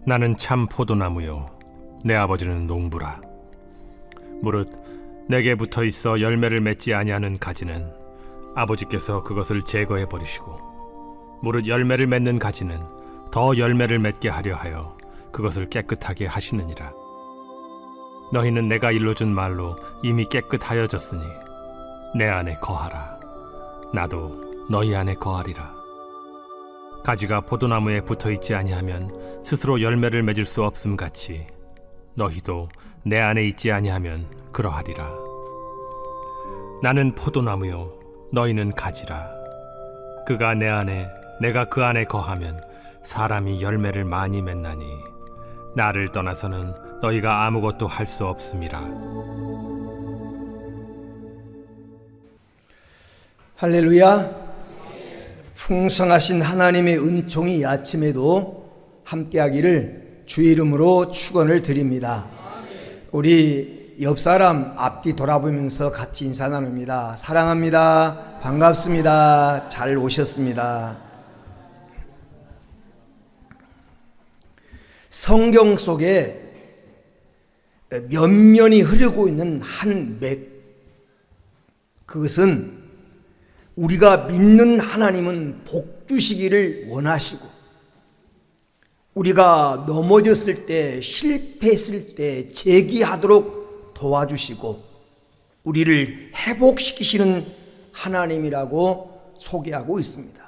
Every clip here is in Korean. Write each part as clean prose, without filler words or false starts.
나는 참 포도나무요 내 아버지는 농부라. 무릇 내게 붙어 있어 열매를 맺지 아니하는 가지는 아버지께서 그것을 제거해 버리시고, 무릇 열매를 맺는 가지는 더 열매를 맺게 하려 하여 그것을 깨끗하게 하시느니라. 너희는 내가 일러준 말로 이미 깨끗하여졌으니 내 안에 거하라. 나도 너희 안에 거하리라. 가지가 포도나무에 붙어 있지 아니하면 스스로 열매를 맺을 수 없음 같이 너희도 내 안에 있지 아니하면 그러하리라. 나는 포도나무요 너희는 가지라. 그가 내 안에 내가 그 안에 거하면 사람이 열매를 많이 맺나니 나를 떠나서는 너희가 아무것도 할 수 없음이라. 할렐루야. 풍성하신 하나님의 은총이 이 아침에도 함께하기를 주의 이름으로 축원을 드립니다. 우리 옆 사람 앞뒤 돌아보면서 같이 인사 나눕니다. 사랑합니다. 반갑습니다. 잘 오셨습니다. 성경 속에 면면이 흐르고 있는 한 맥, 그것은 우리가 믿는 하나님은 복 주시기를 원하시고, 우리가 넘어졌을 때, 실패했을 때 재기하도록 도와주시고 우리를 회복시키시는 하나님이라고 소개하고 있습니다.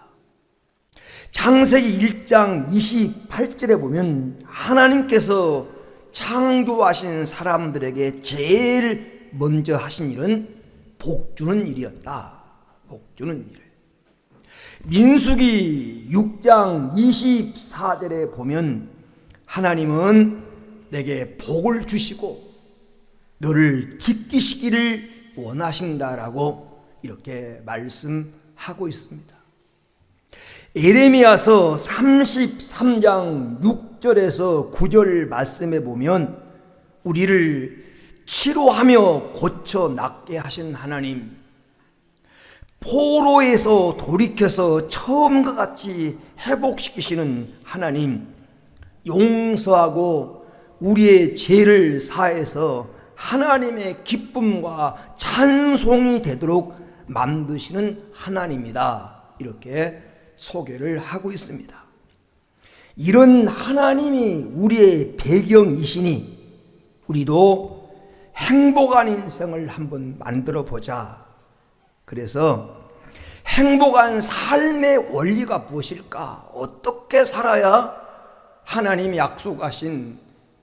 창세기 1장 28절에 보면 하나님께서 창조하신 사람들에게 제일 먼저 하신 일은 복 주는 일이었다. 복 주는 일. 민수기 6장 24절에 보면 하나님은 내게 복을 주시고 너를 지키시기를 원하신다라고 이렇게 말씀하고 있습니다. 예레미야서 33장 6절에서 9절 말씀에 보면 우리를 치료하며 고쳐 낫게 하신 하나님, 포로에서 돌이켜서 처음과 같이 회복시키시는 하나님, 용서하고 우리의 죄를 사해서 하나님의 기쁨과 찬송이 되도록 만드시는 하나님이다, 이렇게 소개를 하고 있습니다. 이런 하나님이 우리의 배경이시니 우리도 행복한 인생을 한번 만들어 보자. 그래서 행복한 삶의 원리가 무엇일까? 어떻게 살아야 하나님이 약속하신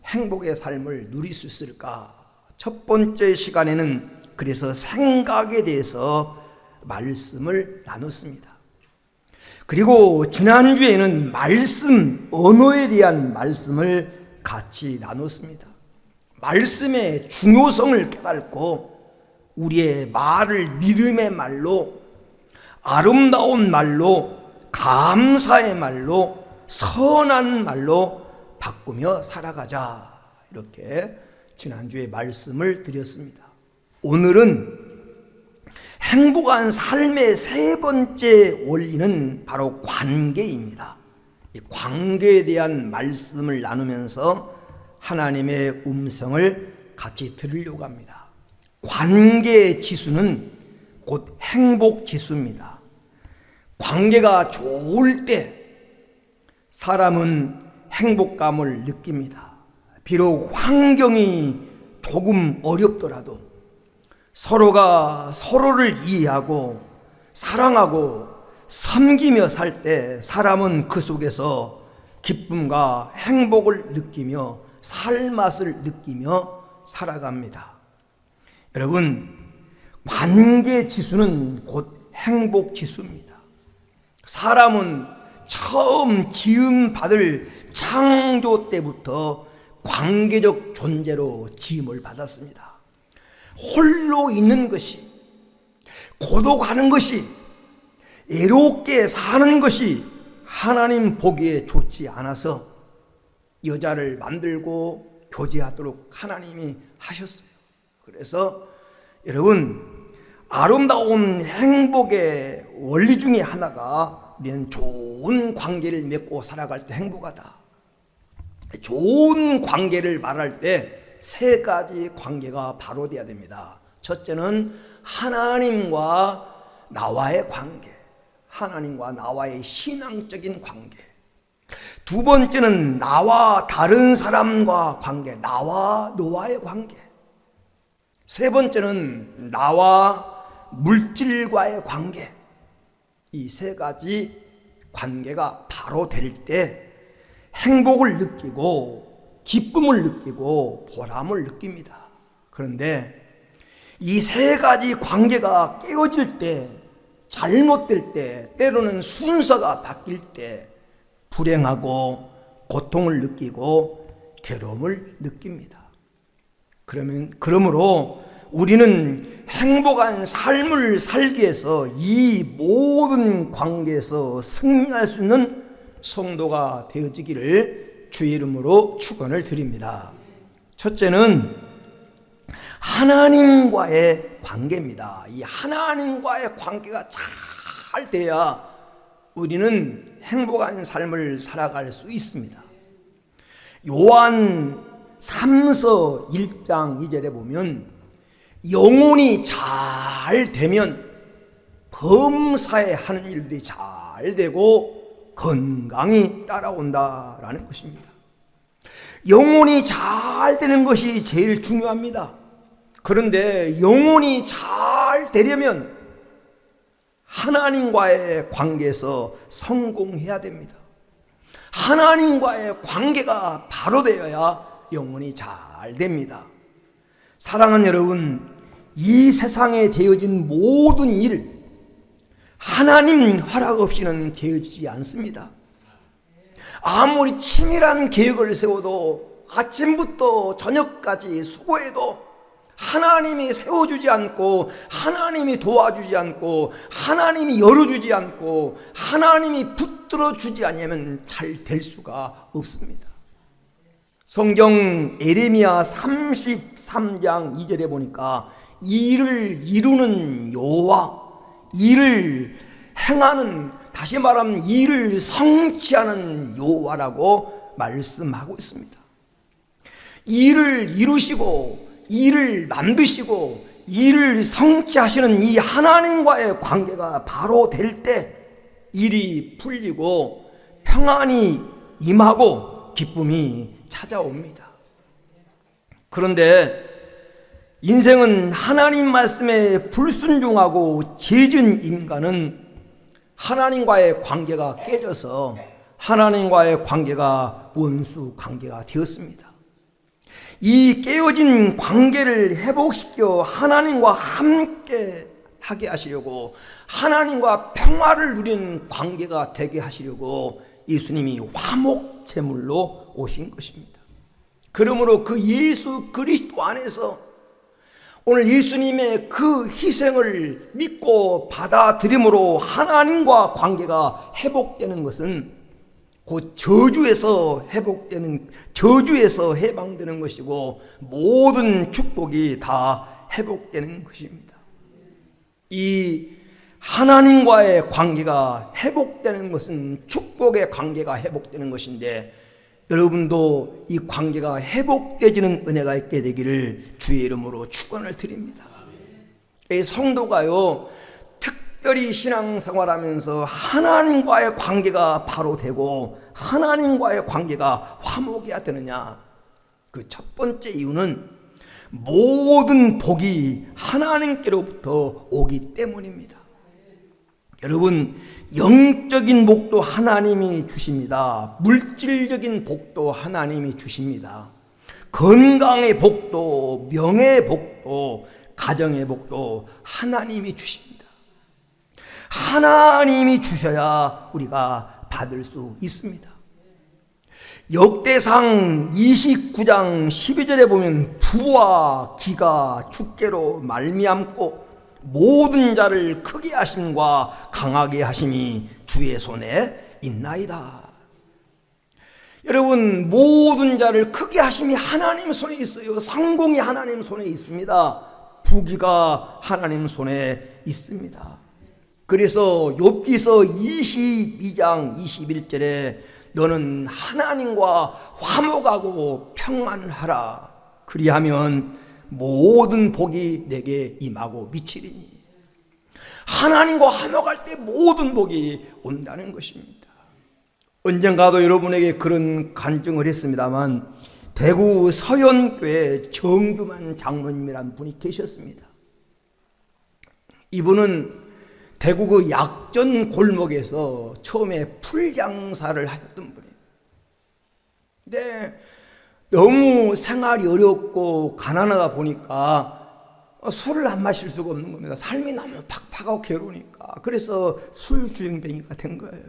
행복의 삶을 누릴 수 있을까? 첫 번째 시간에는 그래서 생각에 대해서 말씀을 나눴습니다. 그리고 지난주에는 말씀, 언어에 대한 말씀을 같이 나눴습니다. 말씀의 중요성을 깨닫고 우리의 말을 믿음의 말로, 아름다운 말로, 감사의 말로, 선한 말로 바꾸며 살아가자, 이렇게 지난주에 말씀을 드렸습니다. 오늘은 행복한 삶의 세 번째 원리는 바로 관계입니다. 이 관계에 대한 말씀을 나누면서 하나님의 음성을 같이 들으려고 합니다. 관계의 지수는 곧 행복 지수입니다. 관계가 좋을 때 사람은 행복감을 느낍니다. 비록 환경이 조금 어렵더라도 서로가 서로를 이해하고 사랑하고 섬기며 살 때 사람은 그 속에서 기쁨과 행복을 느끼며 살맛을 느끼며 살아갑니다. 여러분, 관계 지수는 곧 행복 지수입니다. 사람은 처음 지음 받을 창조 때부터 관계적 존재로 지음을 받았습니다. 홀로 있는 것이, 고독하는 것이, 애롭게 사는 것이 하나님 보기에 좋지 않아서 여자를 만들고 교제하도록 하나님이 하셨어요. 그래서 여러분, 아름다운 행복의 원리 중에 하나가 우리는 좋은 관계를 맺고 살아갈 때 행복하다. 좋은 관계를 말할 때 세 가지 관계가 바로 돼야 됩니다. 첫째는 하나님과 나와의 관계, 하나님과 나와의 신앙적인 관계. 두 번째는 나와 다른 사람과 관계, 나와 노아의 관계. 세 번째는 나와 물질과의 관계. 이 세 가지 관계가 바로 될 때 행복을 느끼고 기쁨을 느끼고 보람을 느낍니다. 그런데 이 세 가지 관계가 깨어질 때, 잘못될 때, 때로는 순서가 바뀔 때 불행하고 고통을 느끼고 괴로움을 느낍니다. 그러므로 우리는 행복한 삶을 살기 위해서 이 모든 관계에서 승리할 수 있는 성도가 되어지기를 주의 이름으로 축원을 드립니다. 첫째는 하나님과의 관계입니다. 이 하나님과의 관계가 잘 돼야 우리는 행복한 삶을 살아갈 수 있습니다. 요한 3서 1장 2절에 보면 영혼이 잘 되면 범사에 하는 일들이 잘 되고 건강이 따라온다라는 것입니다. 영혼이 잘 되는 것이 제일 중요합니다. 그런데 영혼이 잘 되려면 하나님과의 관계에서 성공해야 됩니다. 하나님과의 관계가 바로 되어야 영혼이 잘 됩니다. 사랑하는 여러분, 이 세상에 되어진 모든 일 하나님 허락 없이는 되어지지 않습니다. 아무리 치밀한 계획을 세워도 아침부터 저녁까지 수고해도 하나님이 세워주지 않고 하나님이 도와주지 않고 하나님이 열어주지 않고 하나님이 붙들어주지 않으면 잘 될 수가 없습니다. 성경 에레미야 33장 2절에 보니까 일을 이루는 여호와, 일을 행하는, 다시 말하면 일을 성취하는 여호와라고 말씀하고 있습니다. 일을 이루시고 일을 만드시고 일을 성취하시는 이 하나님과의 관계가 바로 될 때 일이 풀리고 평안이 임하고 기쁨이 찾아옵니다. 그런데 인생은 하나님 말씀에 불순종하고 죄진 인간은 하나님과의 관계가 깨져서 하나님과의 관계가 원수 관계가 되었습니다. 이 깨어진 관계를 회복시켜 하나님과 함께 하게 하시려고, 하나님과 평화를 누리는 관계가 되게 하시려고 예수님이 화목제물로 오신 것입니다. 그러므로 그 예수 그리스도 안에서 오늘 예수님의 그 희생을 믿고 받아들임으로 하나님과 관계가 회복되는 것은 곧 저주에서 해방되는 것이고 모든 축복이 다 회복되는 것입니다. 이 하나님과의 관계가 회복되는 것은 축복의 관계가 회복되는 것인데, 여러분도 이 관계가 회복되지는 은혜가 있게 되기를 주의 이름으로 축원을 드립니다. 이 성도가요, 특별히 신앙생활하면서 하나님과의 관계가 바로 되고 하나님과의 관계가 화목해야 되느냐? 그 첫 번째 이유는 모든 복이 하나님께로부터 오기 때문입니다. 여러분, 영적인 복도 하나님이 주십니다. 물질적인 복도 하나님이 주십니다. 건강의 복도, 명예의 복도, 가정의 복도 하나님이 주십니다. 하나님이 주셔야 우리가 받을 수 있습니다. 역대상 29장 12절에 보면 부와 기가 주께로 말미암고 모든 자를 크게 하심과 강하게 하심이 주의 손에 있나이다. 여러분, 모든 자를 크게 하심이 하나님 손에 있어요. 성공이 하나님 손에 있습니다. 부귀가 하나님 손에 있습니다. 그래서 욥기서 22장 21절에 너는 하나님과 화목하고 평안하라. 그리하면 모든 복이 내게 임하고 미치리니. 하나님과 화목할 때 모든 복이 온다는 것입니다. 언젠가도 여러분에게 그런 간증을 했습니다만, 대구 서현교회 정규만 장로님이라는 분이 계셨습니다. 이분은 대구 그 약전 골목에서 처음에 풀장사를 하셨던 분이에요. 근데 너무 생활이 어렵고 가난하다 보니까 술을 안 마실 수가 없는 겁니다. 삶이 너무 팍팍하고 괴로우니까. 그래서 술주정뱅이가 된 거예요.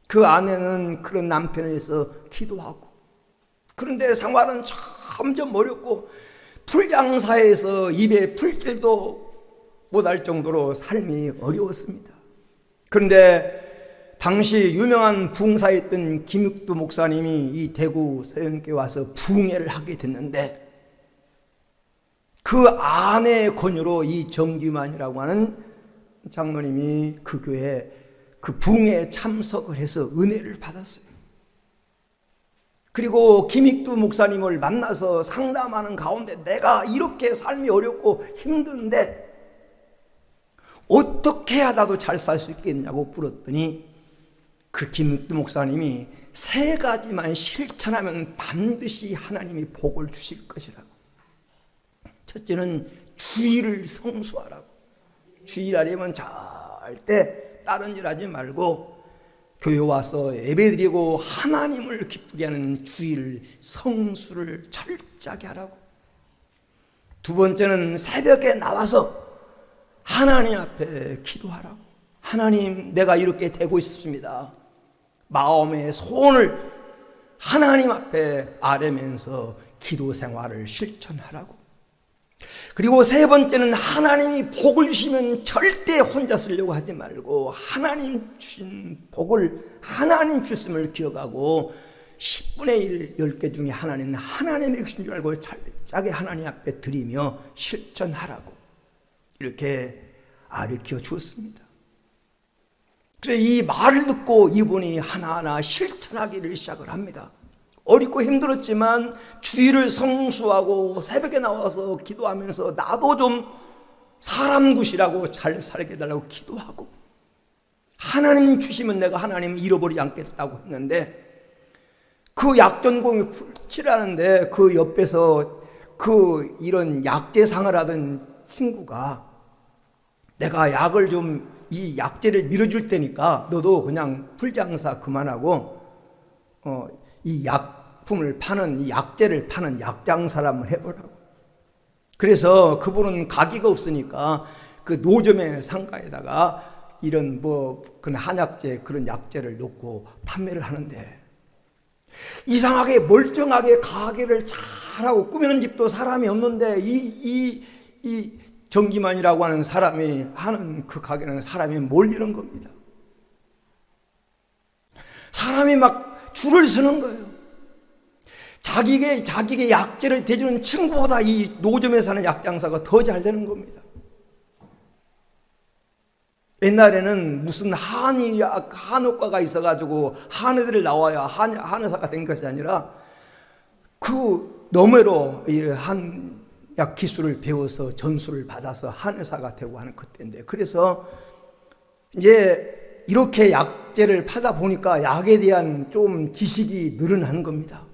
그 아내는 그런 남편을 위해서 기도하고, 그런데 생활은 점점 어렵고 풀장사에서 입에 풀칠도 못할 정도로 삶이 어려웠습니다. 그런데 당시 유명한 부흥사였던 김육두 목사님이 이 대구 서현교에 와서 부흥회를 하게 됐는데, 그 아내의 권유로 이 정규만이라고 하는 장로님이 그 교회에 그 부흥회에 참석을 해서 은혜를 받았어요. 그리고 김익두 목사님을 만나서 상담하는 가운데 내가 이렇게 삶이 어렵고 힘든데 어떻게 해야 나도 잘 살 수 있겠냐고 물었더니, 그 김익두 목사님이 3가지만 실천하면 반드시 하나님이 복을 주실 것이라고. 첫째는 주일을 성수하라고. 주일하려면 절대 다른 일 하지 말고 교회 와서 예배드리고 하나님을 기쁘게 하는 주일 성수를 철저하게 하라고. 두 번째는 새벽에 나와서 하나님 앞에 기도하라고. 하나님, 내가 이렇게 되고 있습니다. 마음의 소원을 하나님 앞에 아뢰면서 기도 생활을 실천하라고. 그리고 세 번째는 하나님이 복을 주시면 절대 혼자 쓰려고 하지 말고 하나님 주신 복을 하나님 주심을 기억하고 10분의 1, 10개 중에 하나님은 하나님의 것인 줄 알고 철저하게 하나님 앞에 드리며 실천하라고 이렇게 가르쳐 주었습니다. 그래서 이 말을 듣고 이분이 하나하나 실천하기를 시작을 합니다. 어렵고 힘들었지만 주일을 성수하고 새벽에 나와서 기도하면서 나도 좀 사람 굿이라고 잘 살게 해달라고 기도하고, 하나님 주시면 내가 하나님 잃어버리지 않겠다고 했는데, 그 약전공이 풀칠하는데 그 옆에서 그 이런 약재상을 하던 친구가 내가 약을 좀 이 약재를 밀어줄 테니까 너도 그냥 풀장사 그만하고 이 약품을 파는, 이 약재를 파는 약장사를 한번 해보라고. 그래서 그분은 가게가 없으니까 그 노점의 상가에다가 이런 그런 한약재, 그런 약재를 놓고 판매를 하는데, 이상하게 멀쩡하게 가게를 잘하고 꾸미는 집도 사람이 없는데 이 정기만이라고 하는 사람이 하는 그 가게는 사람이 몰리는 겁니다. 사람이 막 줄을 서는 거예요. 자기에게 약재를 대주는 친구보다 이 노점에 사는 약장사가 더 잘 되는 겁니다. 옛날에는 무슨 한의과가 있어가지고 한의들을 나와야 한의사가 된 것이 아니라 그 너머로 한약 기술을 배워서 전수를 받아서 한의사가 되고 하는 그때인데, 그래서 이제 이렇게 약재를 파다 보니까 약에 대한 좀 지식이 늘어난 겁니다.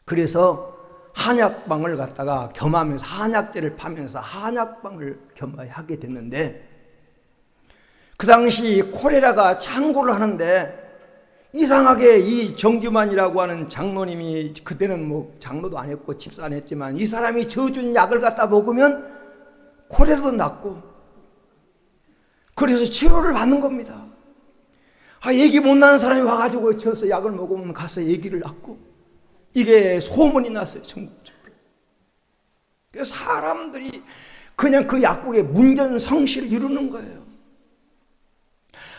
그래서 한약방을 갖다가 겸하면서 한약재를 파면서 한약방을 겸하게 됐는데, 그 당시 콜레라가 창고를 하는데 이상하게 이 정규만이라고 하는 장로님이, 그때는 장로도 안 했고 집사 안 했지만, 이 사람이 저준 약을 갖다 먹으면 콜레라도 낫고, 그래서 치료를 받는 겁니다. 얘기 못 나는 사람이 와가지고 저서 약을 먹으면 가서 얘기를 낳고, 이게 소문이 났어요, 전국적으로. 그래서 사람들이 그냥 그 약국에 문전성시를 이루는 거예요.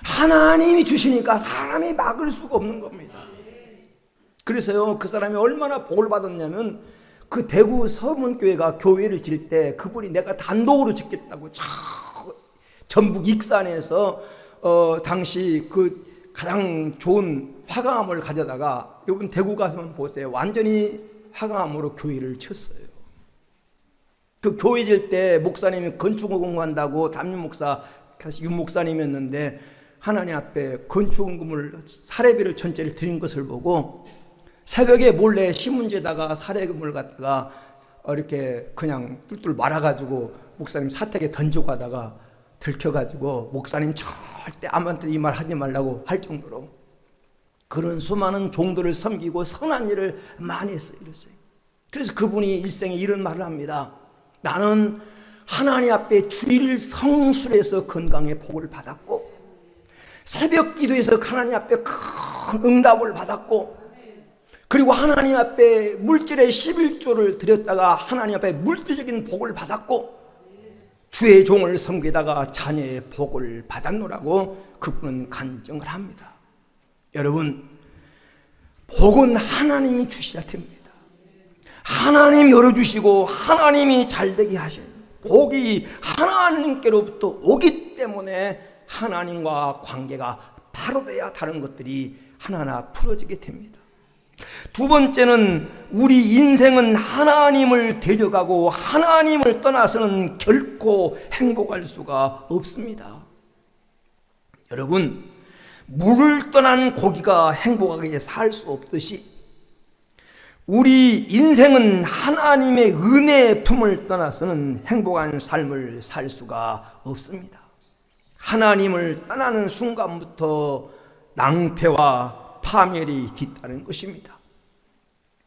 하나님이 주시니까 사람이 막을 수가 없는 겁니다. 그래서요, 그 사람이 얼마나 복을 받았냐면, 그 대구 서문교회가 교회를 지을 때 그분이 내가 단독으로 짓겠다고 전북 익산에서 당시 그 가장 좋은 화강암을 가져다가 이번 대구 가서만 보세요. 완전히 화강암으로 교회를 쳤어요. 그 교회 질 때 목사님이 건축을 공부한다고 담임 목사 사실 윤 목사님이었는데 하나님 앞에 건축금을 사례비를 전체를 드린 것을 보고 새벽에 몰래 신문지에다가 사례금을 갖다가 이렇게 그냥 뚫뚫 말아가지고 목사님 사택에 던지고 가다가 들켜가지고 목사님 절대 아무한테 이 말 하지 말라고 할 정도로 그런 수많은 종들을 섬기고 선한 일을 많이 했어요. 이랬어요. 그래서 그분이 일생에 이런 말을 합니다. 나는 하나님 앞에 주일 성술에서 건강의 복을 받았고 새벽 기도에서 하나님 앞에 큰 응답을 받았고 그리고 하나님 앞에 물질의 11조를 드렸다가 하나님 앞에 물질적인 복을 받았고 주의 종을 섬기다가 자녀의 복을 받았노라고 그분은 간증을 합니다. 여러분, 복은 하나님이 주셔야 됩니다. 하나님이 열어주시고 하나님이 잘되게 하셔요. 복이 하나님께로부터 오기 때문에 하나님과 관계가 바로 돼야 다른 것들이 하나하나 풀어지게 됩니다. 두 번째는 우리 인생은 하나님을 대적하고 하나님을 떠나서는 결코 행복할 수가 없습니다. 여러분, 물을 떠난 고기가 행복하게 살 수 없듯이 우리 인생은 하나님의 은혜의 품을 떠나서는 행복한 삶을 살 수가 없습니다. 하나님을 떠나는 순간부터 낭패와 파멸이 뒤따른 것입니다.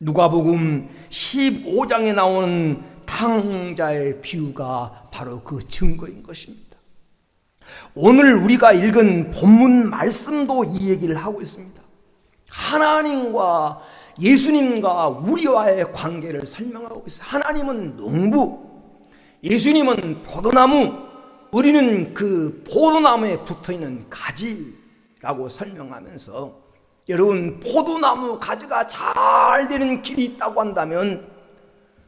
누가복음 15장에 나오는 탕자의 비유가 바로 그 증거인 것입니다. 오늘 우리가 읽은 본문 말씀도 이 얘기를 하고 있습니다. 하나님과 예수님과 우리와의 관계를 설명하고 있어요. 하나님은 농부, 예수님은 포도나무, 우리는 그 포도나무에 붙어있는 가지라고 설명하면서 여러분, 포도나무 가지가 잘 되는 길이 있다고 한다면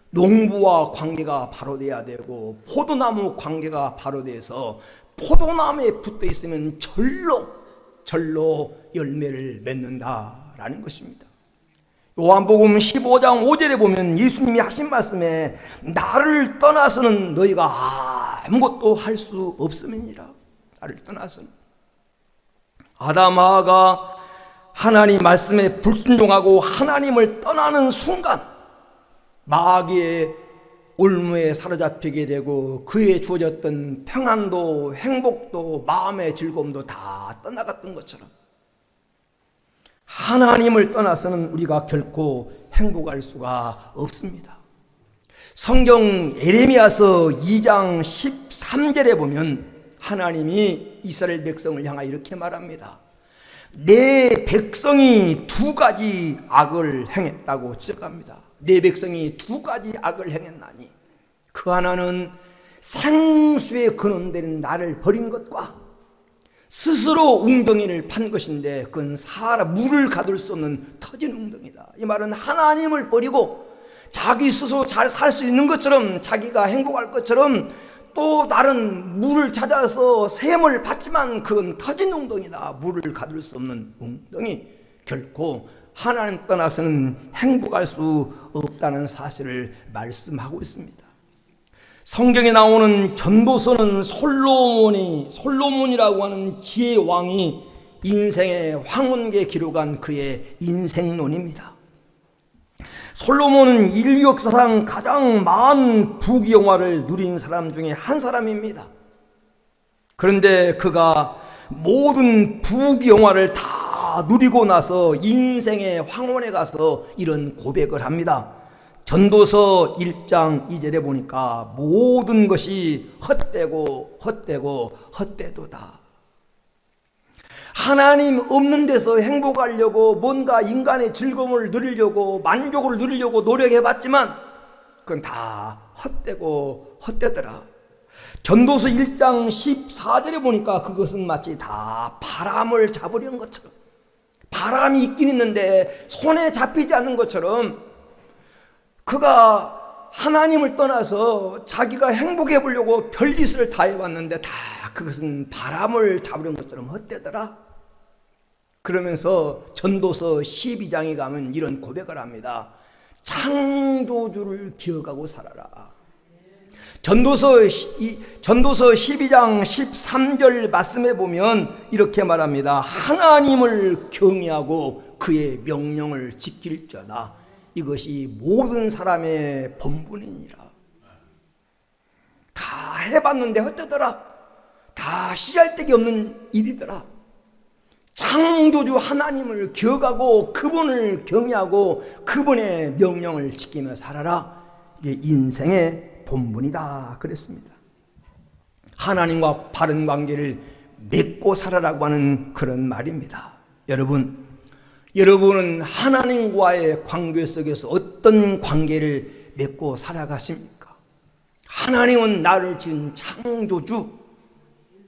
농부와 관계가 바로 돼야 되고 포도나무 관계가 바로 돼서 포도나무에 붙어 있으면 절로 열매를 맺는다라는 것입니다. 요한복음 15장 5절에 보면 예수님이 하신 말씀에 나를 떠나서는 너희가 아무것도 할 수 없음이니라. 나를 떠나서는. 아담 하와가 하나님 말씀에 불순종하고 하나님을 떠나는 순간 마귀의 올무에 사로잡히게 되고 그에 주어졌던 평안도 행복도 마음의 즐거움도 다 떠나갔던 것처럼 하나님을 떠나서는 우리가 결코 행복할 수가 없습니다. 성경 예레미야서 2장 13절에 보면 하나님이 이스라엘 백성을 향하여 이렇게 말합니다. 내 백성이 두 가지 악을 행했다고 지적합니다. 내 백성이 두 가지 악을 행했나니 그 하나는 생수의 근원되는 나를 버린 것과 스스로 웅덩이를 판 것인데 그건 물을 가둘 수 없는 터진 웅덩이다. 이 말은 하나님을 버리고 자기 스스로 잘 살 수 있는 것처럼 자기가 행복할 것처럼 또 다른 물을 찾아서 샘을 받지만 그건 터진 웅덩이다. 물을 가둘 수 없는 웅덩이. 결코 하나님 떠나서는 행복할 수 없다는 사실을 말씀하고 있습니다. 성경에 나오는 전도서는 솔로몬이라고 하는 지혜의 왕이 인생의 황혼기에 기록한 그의 인생론입니다. 솔로몬은 인류 역사상 가장 많은 부귀영화를 누린 사람 중에 한 사람입니다. 그런데 그가 모든 부귀영화를 다 누리고 나서 인생의 황혼에 가서 이런 고백을 합니다. 전도서 1장 2절에 보니까 모든 것이 헛되도다. 하나님 없는 데서 행복하려고 뭔가 인간의 즐거움을 누리려고 만족을 누리려고 노력해봤지만 그건 다 헛되더라. 전도서 1장 14절에 보니까 그것은 마치 다 바람을 잡으려는 것처럼 바람이 있긴 있는데 손에 잡히지 않는 것처럼 그가 하나님을 떠나서 자기가 행복해 보려고 별짓을 다 해봤는데 다 그것은 바람을 잡으려는 것처럼 헛되더라. 그러면서 전도서 12장에 가면 이런 고백을 합니다. 창조주를 기억하고 살아라. 전도서 12장 13절 말씀에 보면 이렇게 말합니다. 하나님을 경외하고 그의 명령을 지킬자다. 이것이 모든 사람의 본분이니라. 다 해봤는데 헛되더라. 다 씨알데기 없는 일이더라. 창조주 하나님을 기억하고 그분을 경외하고 그분의 명령을 지키며 살아라. 이게 인생의 본분이다 그랬습니다. 하나님과 바른 관계를 맺고 살아라고 하는 그런 말입니다. 여러분은 하나님과의 관계 속에서 어떤 관계를 맺고 살아가십니까? 하나님은 나를 지은 창조주,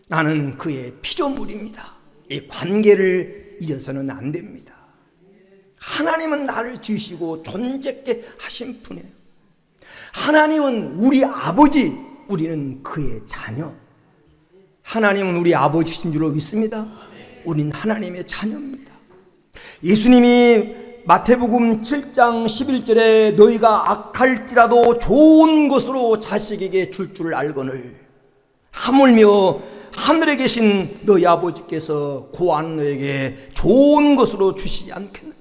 나는 그의 피조물입니다. 이 관계를 잊어서는 안 됩니다. 하나님은 나를 지으시고 존재케 하신 분이에요. 하나님은 우리 아버지, 우리는 그의 자녀. 하나님은 우리 아버지신 줄로 믿습니다. 우린 하나님의 자녀입니다. 예수님이 마태복음 7장 11절에 너희가 악할지라도 좋은 것으로 자식에게 줄 줄 알거늘 하물며 하늘에 계신 너희 아버지께서 고한 너에게 좋은 것으로 주시지 않겠느냐.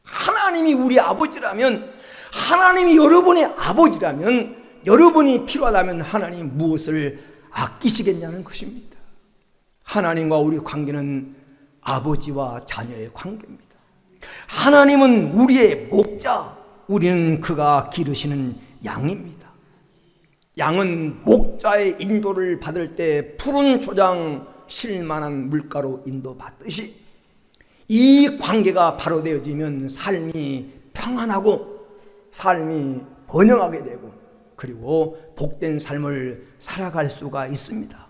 하나님이 우리 아버지라면, 하나님이 여러분의 아버지라면, 여러분이 필요하다면 하나님 무엇을 아끼시겠냐는 것입니다. 하나님과 우리 관계는 아버지와 자녀의 관계입니다. 하나님은 우리의 목자, 우리는 그가 기르시는 양입니다. 양은 목자의 인도를 받을 때 푸른 초장 쉴만한 물가로 인도받듯이 이 관계가 바로 되어지면 삶이 평안하고 삶이 번영하게 되고 그리고 복된 삶을 살아갈 수가 있습니다.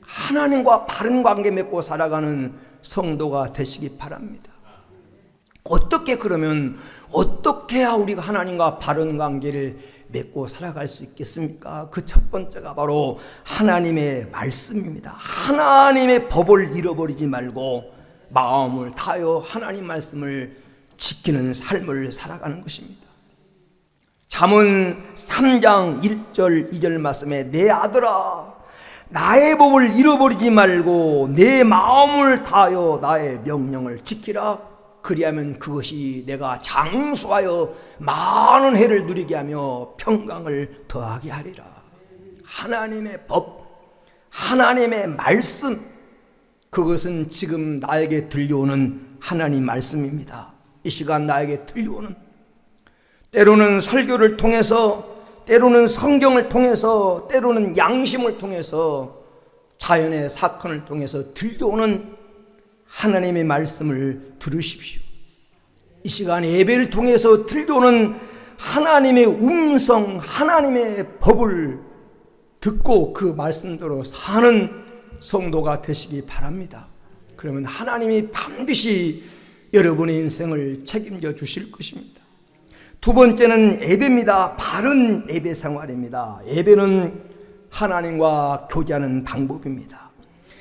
하나님과 바른 관계 맺고 살아가는 성도가 되시기 바랍니다. 어떻게 그러면 어떻게 해야 우리가 하나님과 바른 관계를 맺고 살아갈 수 있겠습니까? 그 첫 번째가 바로 하나님의 말씀입니다. 하나님의 법을 잃어버리지 말고 마음을 다하여 하나님 말씀을 지키는 삶을 살아가는 것입니다. 잠언 3장 1절 2절 말씀에 내 아들아 나의 법을 잃어버리지 말고 내 마음을 다하여 나의 명령을 지키라. 그리하면 그것이 내가 장수하여 많은 해를 누리게 하며 평강을 더하게 하리라. 하나님의 법, 하나님의 말씀, 그것은 지금 나에게 들려오는 하나님 말씀입니다. 이 시간 나에게 들려오는, 때로는 설교를 통해서, 때로는 성경을 통해서, 때로는 양심을 통해서, 자연의 사건을 통해서 들려오는 하나님의 말씀을 들으십시오. 이 시간 예배를 통해서 들려오는 하나님의 음성, 하나님의 법을 듣고 그 말씀대로 사는 성도가 되시기 바랍니다. 그러면 하나님이 반드시 여러분의 인생을 책임져 주실 것입니다. 두 번째는 예배입니다. 바른 예배 생활입니다. 예배는 하나님과 교제하는 방법입니다.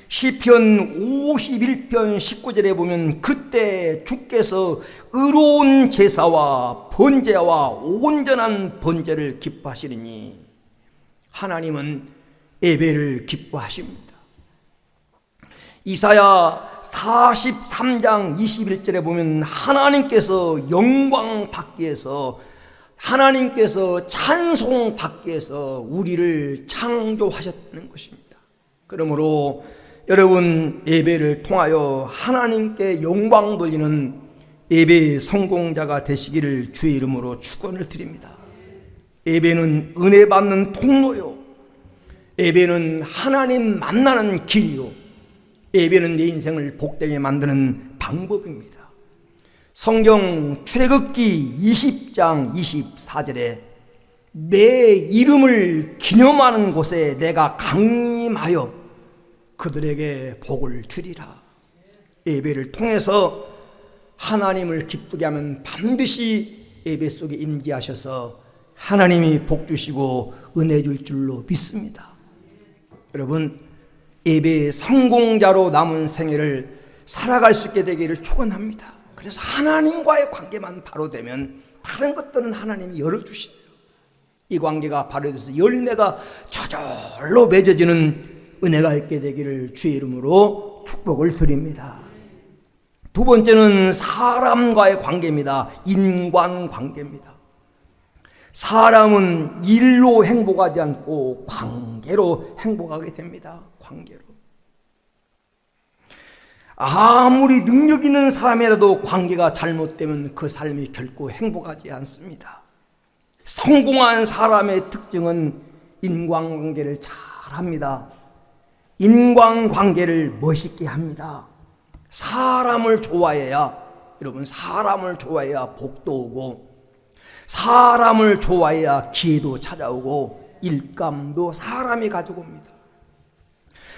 시편 51편 19절에 보면 그때 주께서 의로운 제사와 번제와 온전한 번제를 기뻐하시리니, 하나님은 예배를 기뻐하십니다. 이사야 43장 21절에 보면 하나님께서 영광 받기 위해서, 하나님께서 찬송 받기 위해서 우리를 창조하셨다는 것입니다. 그러므로 여러분 예배를 통하여 하나님께 영광 돌리는 예배의 성공자가 되시기를 주의 이름으로 축원을 드립니다. 예배는 은혜 받는 통로요, 예배는 하나님 만나는 길이요, 예배는 내 인생을 복되게 만드는 방법입니다. 성경 출애굽기 20장 24절에 내 이름을 기념하는 곳에 내가 강림하여 그들에게 복을 주리라. 예배를 통해서 하나님을 기쁘게 하면 반드시 예배 속에 임재하셔서 하나님이 복 주시고 은혜 줄 줄로 믿습니다. 여러분, 예배의 성공자로 남은 생애를 살아갈 수 있게 되기를 축원합니다. 그래서 하나님과의 관계만 바로 되면 다른 것들은 하나님이 열어주시네요. 이 관계가 바로 돼서 열매가 저절로 맺어지는 은혜가 있게 되기를 주의 이름으로 축복을 드립니다. 두 번째는 사람과의 관계입니다. 인간관계입니다. 사람은 일로 행복하지 않고 관계로 행복하게 됩니다. 관계로. 아무리 능력 있는 사람이라도 관계가 잘못되면 그 삶이 결코 행복하지 않습니다. 성공한 사람의 특징은 인간관계를 잘합니다. 인간관계를 멋있게 합니다. 사람을 좋아해야, 여러분, 사람을 좋아해야 복도 오고, 사람을 좋아해야 기회도 찾아오고, 일감도 사람이 가지고 옵니다.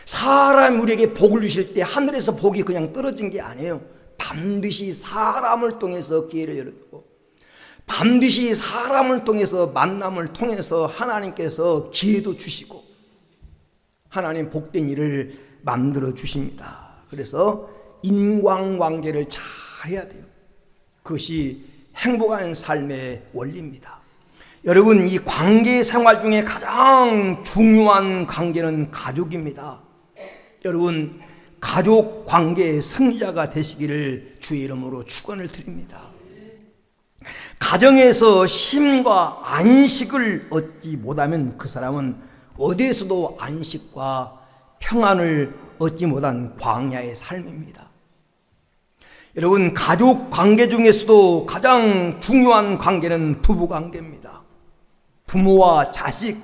사람이 우리에게 복을 주실 때 하늘에서 복이 그냥 떨어진 게 아니에요. 반드시 사람을 통해서 기회를 열어주고, 반드시 사람을 통해서, 만남을 통해서 하나님께서 기회도 주시고 하나님 복된 일을 만들어 주십니다. 그래서 인간관계를 잘 해야 돼요. 그것이 행복한 삶의 원리입니다. 여러분, 이 관계 생활 중에 가장 중요한 관계는 가족입니다. 여러분, 가족 관계의 승리자가 되시기를 주의 이름으로 축원을 드립니다. 가정에서 쉼과 안식을 얻지 못하면 그 사람은 어디에서도 안식과 평안을 얻지 못한 광야의 삶입니다. 여러분, 가족 관계 중에서도 가장 중요한 관계는 부부 관계입니다. 부모와 자식,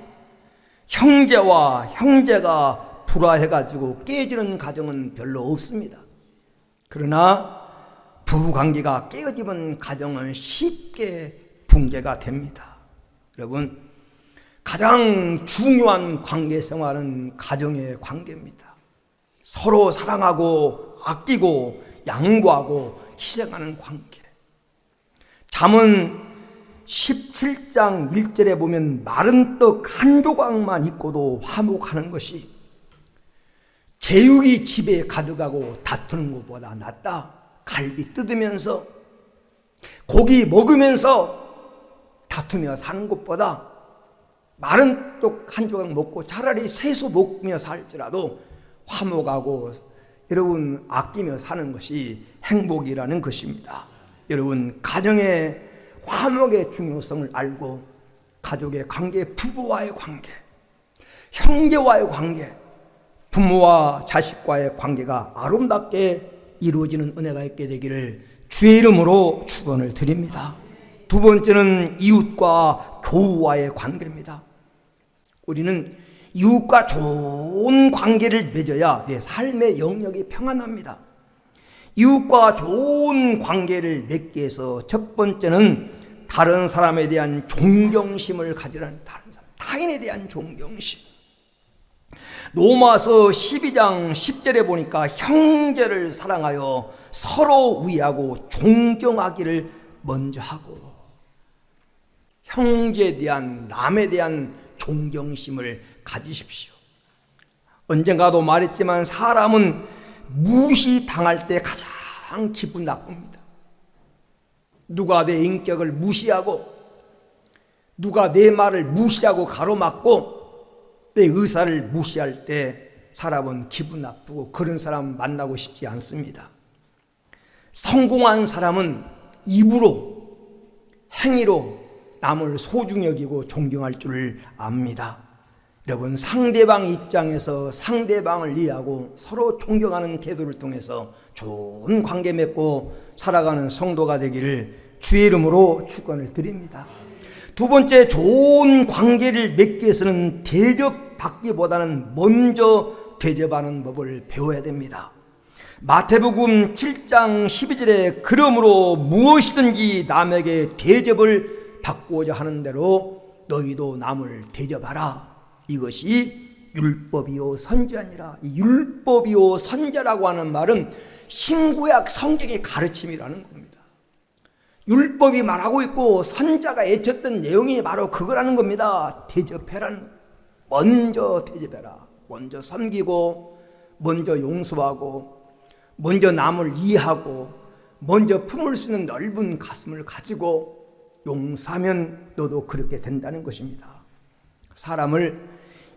형제와 형제가 불화해가지고 깨지는 가정은 별로 없습니다. 그러나 부부관계가 깨어지면 가정은 쉽게 붕괴가 됩니다. 여러분, 가장 중요한 관계생활은 가정의 관계입니다. 서로 사랑하고 아끼고 양보하고 희생하는 관계. 잠언 17장 1절에 보면 마른 떡 한 조각만 있고도 화목하는 것이 제육이 집에 가득하고 다투는 것보다 낫다. 갈비 뜯으면서 고기 먹으면서 다투며 사는 것보다 마른 떡 한 조각 먹고 차라리 채소 먹으며 살지라도 화목하고 여러분 아끼며 사는 것이 행복이라는 것입니다. 여러분, 가정의 화목의 중요성을 알고 가족의 관계, 부부와의 관계, 형제와의 관계, 부모와 자식과의 관계가 아름답게 이루어지는 은혜가 있게 되기를 주의 이름으로 축원을 드립니다. 두 번째는 이웃과 교우와의 관계입니다. 우리는 이웃과 좋은 관계를 맺어야 내 삶의 영역이 평안합니다. 이웃과 좋은 관계를 맺기 위해서 첫 번째는 다른 사람에 대한 존경심을 가지라는, 다른 사람, 타인에 대한 존경심. 로마서 12장 10절에 보니까 형제를 사랑하여 서로 위하고 존경하기를 먼저 하고, 형제에 대한, 남에 대한 존경심을 가지십시오. 언젠가도 말했지만 사람은 무시당할 때 가장 기분 나쁩니다. 누가 내 인격을 무시하고, 누가 내 말을 무시하고 가로막고 내 의사를 무시할 때 사람은 기분 나쁘고 그런 사람 만나고 싶지 않습니다. 성공한 사람은 입으로, 행위로 남을 소중히 여기고 존경할 줄 압니다. 여러분, 상대방 입장에서 상대방을 이해하고 서로 존경하는 태도를 통해서 좋은 관계 맺고 살아가는 성도가 되기를 주의 이름으로 축원을 드립니다. 두 번째, 좋은 관계를 맺기 위해서는 대접받기보다는 먼저 대접하는 법을 배워야 됩니다. 마태복음 7장 12절에 그러므로 무엇이든지 남에게 대접을 받고자 하는 대로 너희도 남을 대접하라. 이것이 율법이요 선지아니라. 이 율법이요 선지라고 하는 말은 신구약 성경의 가르침이라는 겁니다. 율법이 말하고 있고 선자가 애쳤던 내용이 바로 그거라는 겁니다. 대접해라는, 먼저 대접해라. 먼저 섬기고, 먼저 용서하고, 먼저 남을 이해하고 먼저 품을 수 있는 넓은 가슴을 가지고 용서하면 너도 그렇게 된다는 것입니다. 사람을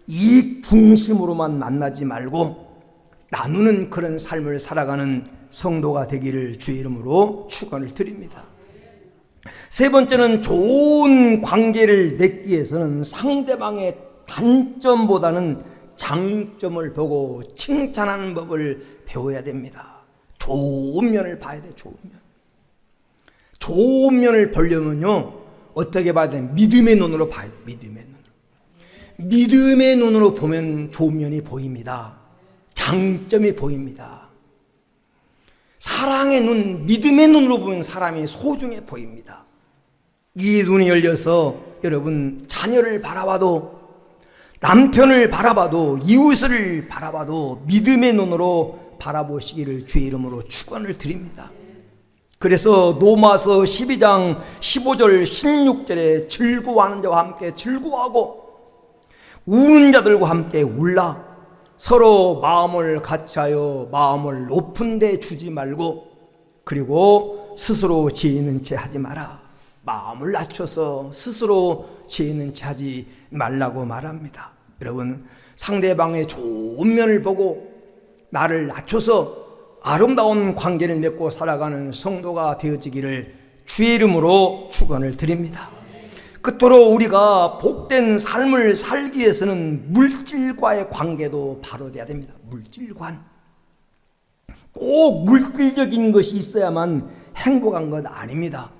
이익 중심으로만 만나지 말고 나누는 그런 삶을 살아가는 성도가 되기를 주의 이름으로 축원을 드립니다. 세 번째는 좋은 관계를 맺기 위해서는 상대방의 단점보다는 장점을 보고 칭찬하는 법을 배워야 됩니다. 좋은 면을 봐야 돼. 좋은 면. 좋은 면을 보려면요 어떻게 봐야 돼? 믿음의 눈으로 봐야 돼. 믿음의 눈으로. 믿음의 눈으로 보면 좋은 면이 보입니다. 장점이 보입니다. 사랑의 눈, 믿음의 눈으로 보면 사람이 소중해 보입니다. 이 눈이 열려서 여러분 자녀를 바라봐도, 남편을 바라봐도, 이웃을 바라봐도 믿음의 눈으로 바라보시기를 주의 이름으로 축원을 드립니다. 그래서 로마서 12장 15절 16절에 즐거워하는 자와 함께 즐거워하고 우는 자들과 함께 울라. 서로 마음을 같이하여 마음을 높은 데 주지 말고, 그리고 스스로 죄 있는 채 하지 마라. 마음을 낮춰서 스스로 죄 있는 채 하지 말라고 말합니다. 여러분, 상대방의 좋은 면을 보고 나를 낮춰서 아름다운 관계를 맺고 살아가는 성도가 되어지기를 주의 이름으로 축원을 드립니다. 끝으로 우리가 복된 삶을 살기 위해서는 물질과의 관계도 바로 돼야 됩니다. 물질관. 꼭 물질적인 것이 있어야만 행복한 것 아닙니다.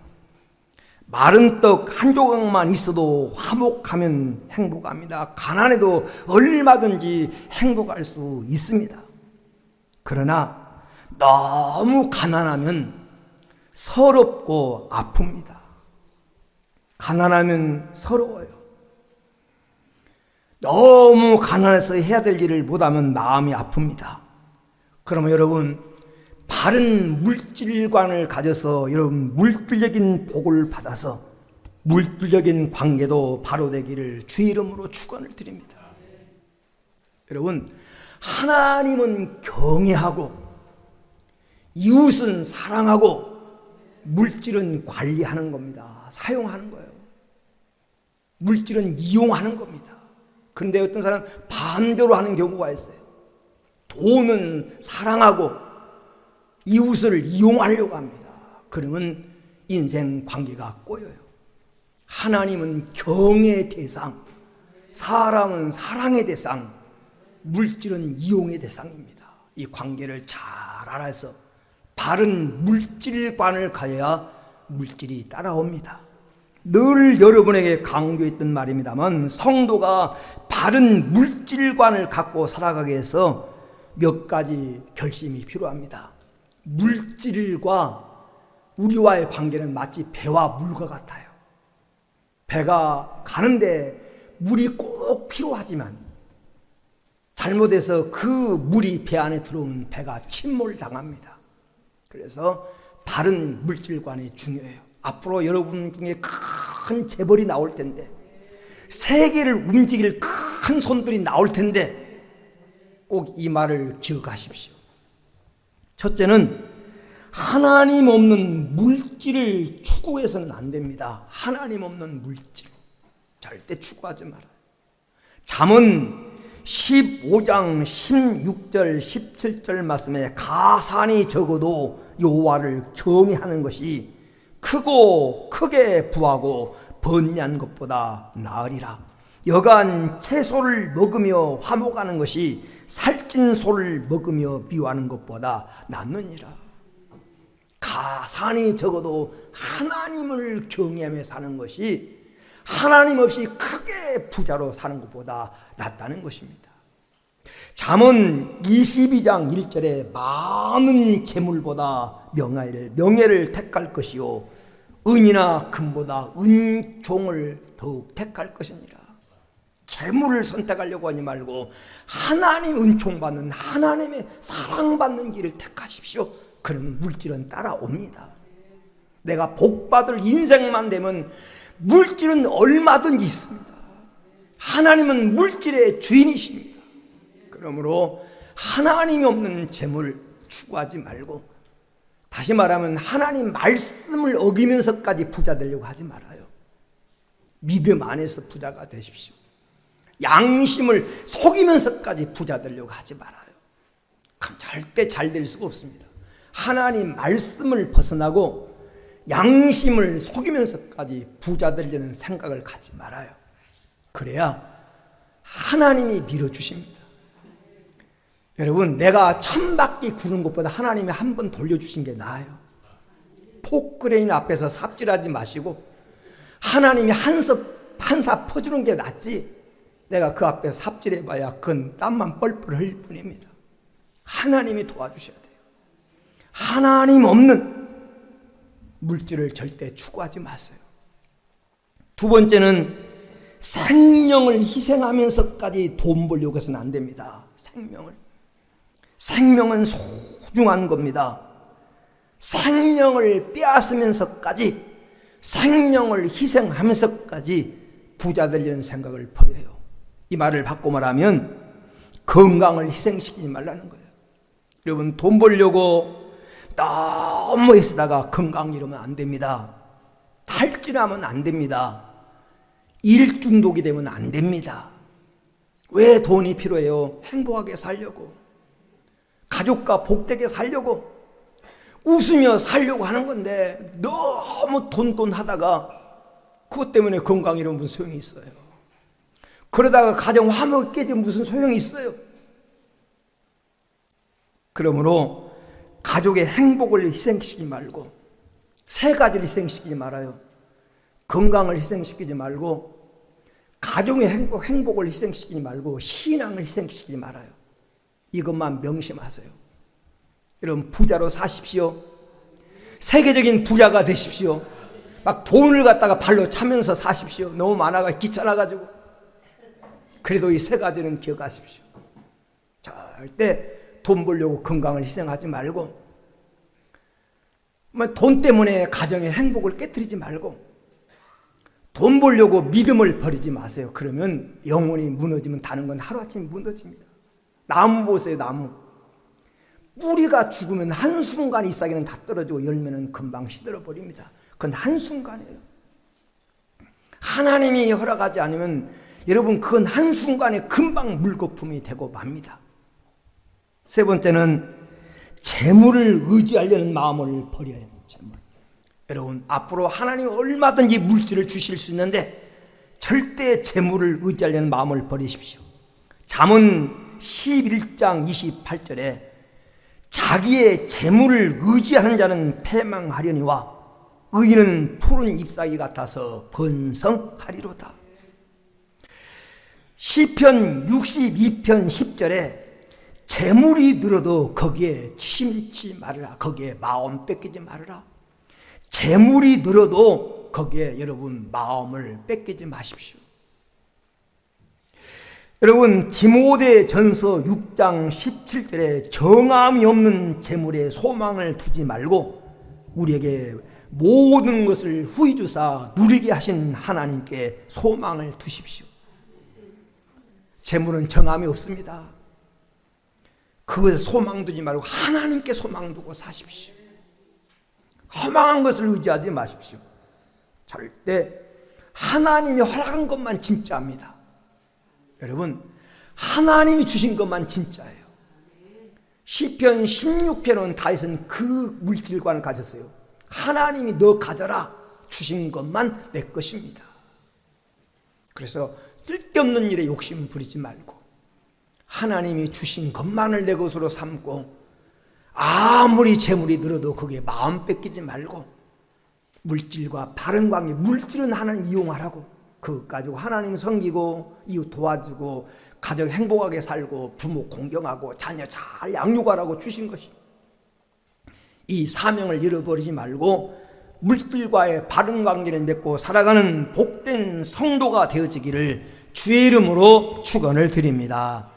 마른 떡 한 조각만 있어도 화목하면 행복합니다. 가난해도 얼마든지 행복할 수 있습니다. 그러나 너무 가난하면 서럽고 아픕니다. 가난하면 서러워요. 너무 가난해서 해야 될 일을 못하면 마음이 아픕니다. 그러면 여러분, 바른 물질관을 가져서 여러분 물질적인 복을 받아서 물질적인 관계도 바로 되기를 주의 이름으로 축원을 드립니다. 여러분, 하나님은 경외하고 이웃은 사랑하고 물질은 관리하는 겁니다. 사용하는 거예요. 물질은 이용하는 겁니다. 그런데 어떤 사람은 반대로 하는 경우가 있어요. 돈은 사랑하고 이웃을 이용하려고 합니다. 그러면 인생 관계가 꼬여요. 하나님은 경의 대상, 사람은 사랑의 대상, 물질은 이용의 대상입니다. 이 관계를 잘 알아서 바른 물질관을 가져야 물질이 따라옵니다. 늘 여러분에게 강조했던 말입니다만, 성도가 바른 물질관을 갖고 살아가기 위해서 몇 가지 결심이 필요합니다. 물질과 우리와의 관계는 마치 배와 물과 같아요. 배가 가는데 물이 꼭 필요하지만 잘못해서 그 물이 배 안에 들어오면 배가 침몰당합니다. 그래서 바른 물질관이 중요해요. 앞으로 여러분 중에 큰 재벌이 나올 텐데, 세계를 움직일 큰 손들이 나올 텐데 꼭 이 말을 기억하십시오. 첫째는 하나님 없는 물질을 추구해서는 안 됩니다. 하나님 없는 물질 절대 추구하지 말아요. 잠언 15장 16절 17절 말씀에 가산이 적어도 여호와를 경외하는 것이 크고 크게 부하고 번뇌한 것보다 나으리라. 여간 채소를 먹으며 화목하는 것이 살찐 소를 먹으며 미워하는 것보다 낫느니라. 가산이 적어도 하나님을 경외하며 사는 것이 하나님 없이 크게 부자로 사는 것보다 낫다는 것입니다. 잠언 22장 1절에 많은 재물보다 명예를 택할 것이요 은이나 금보다 은총을 더욱 택할 것이니라. 재물을 선택하려고 하지 말고 하나님 은총받는, 하나님의 사랑받는 길을 택하십시오. 그러면 물질은 따라옵니다. 내가 복받을 인생만 되면 물질은 얼마든지 있습니다. 하나님은 물질의 주인이십니다. 그러므로 하나님이 없는 재물, 추구하지 말고, 다시 말하면 하나님 말씀을 어기면서까지 부자 되려고 하지 말아요. 믿음 안에서 부자가 되십시오. 양심을 속이면서까지 부자 되려고 하지 말아요. 그럼 절대 잘 될 수가 없습니다. 하나님 말씀을 벗어나고 양심을 속이면서까지 부자 되려는 생각을 갖지 말아요. 그래야 하나님이 밀어주십니다. 여러분, 내가 1000바퀴 구는 것보다 하나님이 한 번 돌려주신 게 나아요. 포크레인 앞에서 삽질하지 마시고 하나님이 한사 퍼주는 게 낫지, 내가 그 앞에 삽질해봐야 그건 땀만 뻘뻘 흘릴 뿐입니다. 하나님이 도와주셔야 돼요. 하나님 없는 물질을 절대 추구하지 마세요. 두 번째는 생명을 희생하면서까지 돈 벌려고 해서는 안 됩니다. 생명은 소중한 겁니다. 생명을 빼앗으면서까지, 생명을 희생하면서까지 부자 되려는 생각을 버려요. 이 말을 바꿔 말하면 건강을 희생시키지 말라는 거예요. 여러분, 돈 벌려고 너무 애쓰다가 건강 잃으면 안 됩니다. 탈진하면 안 됩니다. 일 중독이 되면 안 됩니다. 왜 돈이 필요해요? 행복하게 살려고, 가족과 복되게 살려고, 웃으며 살려고 하는 건데 너무 돈 하다가 그것 때문에 건강 잃으면 무슨 소용이 있어요? 그러다가 가정 화목이 깨지면 무슨 소용이 있어요? 그러므로 가족의 행복을 희생시키지 말고, 세 가지를 희생시키지 말아요. 건강을 희생시키지 말고, 가정의 행복을 희생시키지 말고, 신앙을 희생시키지 말아요. 이것만 명심하세요. 여러분, 부자로 사십시오. 세계적인 부자가 되십시오. 막 돈을 갖다가 발로 차면서 사십시오. 너무 많아가 귀찮아가지고. 그래도 이 세 가지는 기억하십시오. 절대 돈 벌려고 건강을 희생하지 말고, 돈 때문에 가정의 행복을 깨뜨리지 말고, 돈 벌려고 믿음을 버리지 마세요. 그러면 영혼이 무너지면 다른 건 하루아침에 무너집니다. 나무 보세요, 나무. 뿌리가 죽으면 한순간 잎사귀는 다 떨어지고 열매는 금방 시들어버립니다. 그건 한순간이에요. 하나님이 허락하지 않으면 여러분, 그건 한순간에 금방 물거품이 되고 맙니다. 세 번째는 재물을 의지하려는 마음을 버려야 합니다. 여러분, 앞으로 하나님은 얼마든지 물질을 주실 수 있는데 절대 재물을 의지하려는 마음을 버리십시오. 잠언 11장 28절에 자기의 재물을 의지하는 자는 패망하려니와 의인은 푸른 잎사귀 같아서 번성하리로다. 시편 62편 10절에 재물이 늘어도 거기에 치밀지 말으라. 거기에 마음 뺏기지 말으라. 재물이 늘어도 거기에 여러분 마음을 뺏기지 마십시오. 여러분, 디모데전서 6장 17절에 정함이 없는 재물에 소망을 두지 말고 우리에게 모든 것을 후히 주사 누리게 하신 하나님께 소망을 두십시오. 재물은 정함이 없습니다. 그것에 소망 두지 말고 하나님께 소망 두고 사십시오. 허망한 것을 의지하지 마십시오. 절대 하나님이 허락한 것만 진짜입니다. 여러분, 하나님이 주신 것만 진짜예요. 시편 16편은 다윗은 그 물질관을 가졌어요. 하나님이 너 가져라, 주신 것만 내 것입니다. 그래서 쓸데없는 일에 욕심 부리지 말고 하나님이 주신 것만을 내 것으로 삼고, 아무리 재물이 늘어도 거기에 마음 뺏기지 말고, 물질과 바른 관계, 물질은 하나님 이용하라고, 그것 가지고 하나님 섬기고 이웃 도와주고 가정 행복하게 살고 부모 공경하고 자녀 잘 양육하라고 주신 것이, 이 사명을 잃어버리지 말고 물질과의 바른 관계를 맺고 살아가는 복된 성도가 되어지기를 주의 이름으로 축원을 드립니다.